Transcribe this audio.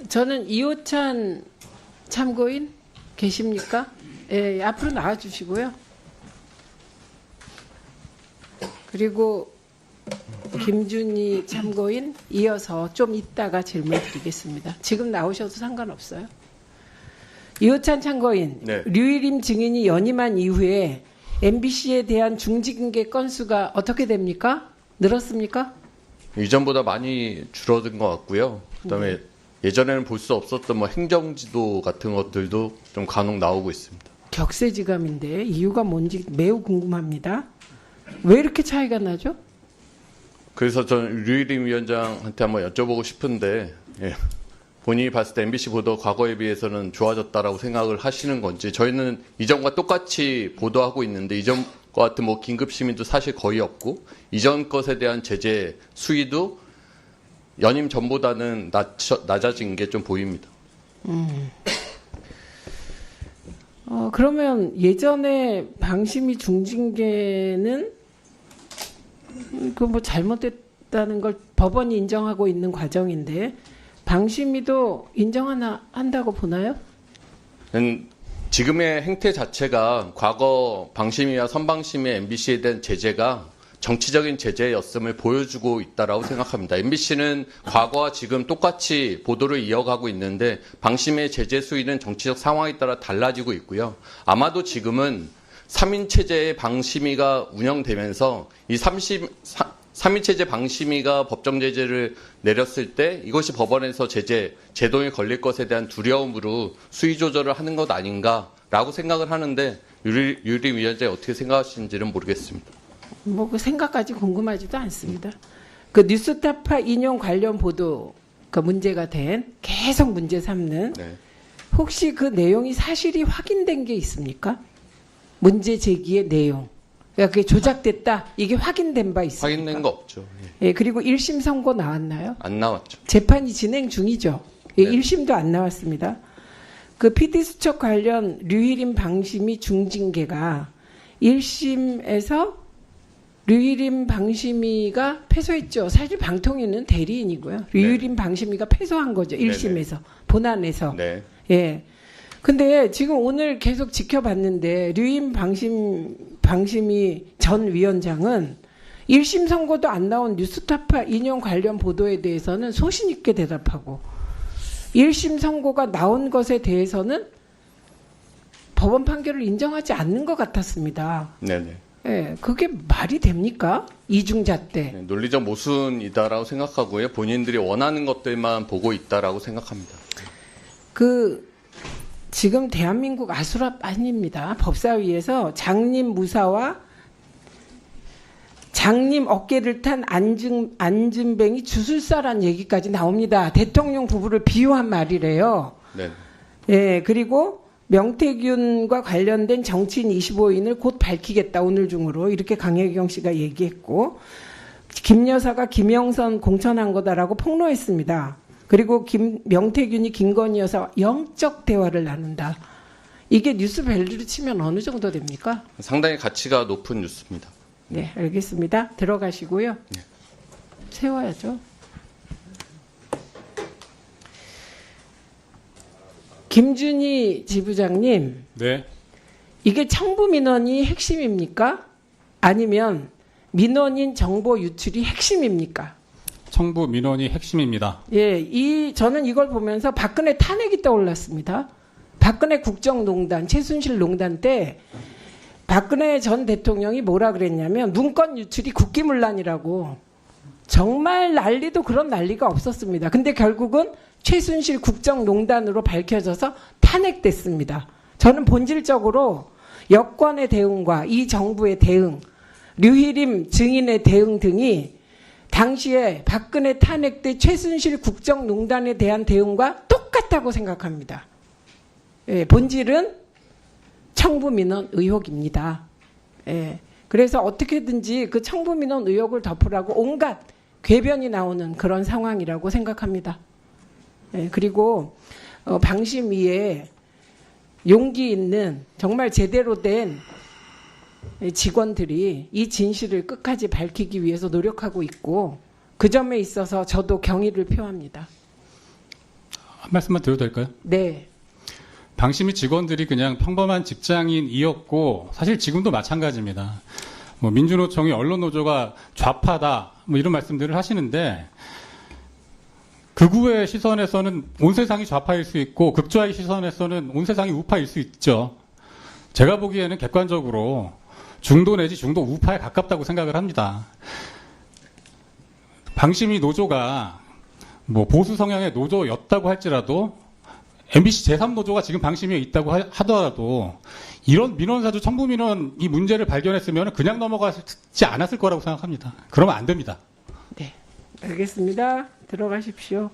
저는 이호찬 참고인 계십니까? 예, 앞으로 나와주시고요. 그리고 김준희 참고인 이어서 좀 이따가 질문 드리겠습니다. 지금 나오셔도 상관없어요. 이호찬 참고인, 네. 류일임 증인이 연임한 이후에 MBC에 대한 중징계 건수가 어떻게 됩니까? 늘었습니까? 이전보다 많이 줄어든 것 같고요. 그다음에 예전에는 볼 수 없었던 뭐 행정지도 같은 것들도 좀 간혹 나오고 있습니다. 격세지감인데 이유가 뭔지 매우 궁금합니다. 왜 이렇게 차이가 나죠? 그래서 저는 류일임 위원장한테 한번 여쭤보고 싶은데 본인이 봤을 때 MBC 보도 과거에 비해서는 좋아졌다라고 생각을 하시는 건지, 저희는 이전과 똑같이 보도하고 있는데 이전과 같은 뭐 긴급 시민도 사실 거의 없고 이전 것에 대한 제재 수위도 연임 전보다는 낮아진 게 좀 보입니다. 그러면 예전에 방심위 중징계는 그 뭐 잘못됐다는 걸 법원이 인정하고 있는 과정인데 방심위도 한다고 보나요? 지금의 행태 자체가 과거 방심위와 선방심위 MBC에 대한 제재가 정치적인 제재였음을 보여주고 있다라고 생각합니다. MBC는 과거와 지금 똑같이 보도를 이어가고 있는데 방심의 제재 수위는 정치적 상황에 따라 달라지고 있고요. 아마도 지금은 3인 체제의 방심위가 운영되면서 이 3인 체제 방심위가 법정 제재를 내렸을 때 이것이 법원에서 제동에 걸릴 것에 대한 두려움으로 수위 조절을 하는 것 아닌가라고 생각을 하는데 유일임 위원장이 어떻게 생각하시는지는 모르겠습니다. 뭐 그 생각까지 궁금하지도 않습니다. 그 뉴스타파 인용 관련 보도 그 문제가 된 계속 문제 삼는 네. 혹시 그 내용이 사실이 확인된 게 있습니까? 문제 제기의 내용. 그러니까 그게 조작됐다. 이게 확인된 바 있습니까? 확인된 거 없죠. 예, 그리고 1심 선고 나왔나요? 안 나왔죠. 재판이 진행 중이죠. 예, 네. 1심도 안 나왔습니다. 그 PD수첩 관련 류일임 방심위 중징계가 1심에서 류일임 방심위가 패소했죠. 사실 방통위는 대리인이고요. 류일임 방심위가 패소한 거죠. 1심에서. 본안에서. 네. 예. 근데 지금 오늘 계속 지켜봤는데 류임 방심위 전 위원장은 1심 선고도 안 나온 뉴스타파 인용 관련 보도에 대해서는 소신 있게 대답하고 1심 선고가 나온 것에 대해서는 법원 판결을 인정하지 않는 것 같았습니다. 네네. 예, 그게 말이 됩니까? 이중잣대. 네, 논리적 모순이다라고 생각하고요. 본인들이 원하는 것들만 보고 있다라고 생각합니다. 지금 대한민국 아수라 아닙니다. 법사위에서 장님 무사와 장님 어깨를 탄 안진뱅이 주술사란 얘기까지 나옵니다. 대통령 부부를 비유한 말이래요. 네. 예, 그리고 명태균과 관련된 정치인 25인을 곧 밝히겠다 오늘 중으로 이렇게 강혜경 씨가 얘기했고 김 여사가 김영선 공천한 거다라고 폭로했습니다. 그리고 명태균이 김건희 여사와 영적 대화를 나눈다. 이게 뉴스 밸류로 치면 어느 정도 됩니까? 상당히 가치가 높은 뉴스입니다. 네, 알겠습니다. 들어가시고요. 네. 세워야죠. 김준희 지부장님. 네. 이게 청부 민원이 핵심입니까? 아니면 민원인 정보 유출이 핵심입니까? 청부 민원이 핵심입니다. 예, 저는 이걸 보면서 박근혜 탄핵이 떠올랐습니다. 박근혜 국정농단, 최순실 농단 때 박근혜 전 대통령이 뭐라 그랬냐면 문건 유출이 국기문란이라고. 정말 난리도 그런 난리가 없었습니다. 근데 결국은 최순실 국정농단으로 밝혀져서 탄핵됐습니다. 저는 본질적으로 여권의 대응과 이 정부의 대응, 류일임 증인의 대응 등이 당시에 박근혜 탄핵 때 최순실 국정농단에 대한 대응과 똑같다고 생각합니다. 예, 본질은 청부민원 의혹입니다. 예, 그래서 어떻게든지 그 청부민원 의혹을 덮으라고 온갖 궤변이 나오는 그런 상황이라고 생각합니다. 예, 그리고 방심위에 용기 있는 정말 제대로 된 직원들이 이 진실을 끝까지 밝히기 위해서 노력하고 있고 그 점에 있어서 저도 경의를 표합니다. 한 말씀만 드려도 될까요? 네. 방심위 직원들이 그냥 평범한 직장인이었고 사실 지금도 마찬가지입니다. 뭐 민주노총이 언론노조가 좌파다 뭐 이런 말씀들을 하시는데 극우의 시선에서는 온 세상이 좌파일 수 있고 극좌의 시선에서는 온 세상이 우파일 수 있죠. 제가 보기에는 객관적으로 중도 내지 중도 우파에 가깝다고 생각을 합니다. 방심위 노조가 뭐 보수 성향의 노조였다고 할지라도 MBC 제3노조가 지금 방심위에 있다고 하더라도 이런 민원사주 청부민원 이 문제를 발견했으면 그냥 넘어가지 않았을 거라고 생각합니다. 그러면 안 됩니다. 네. 알겠습니다. 들어가십시오.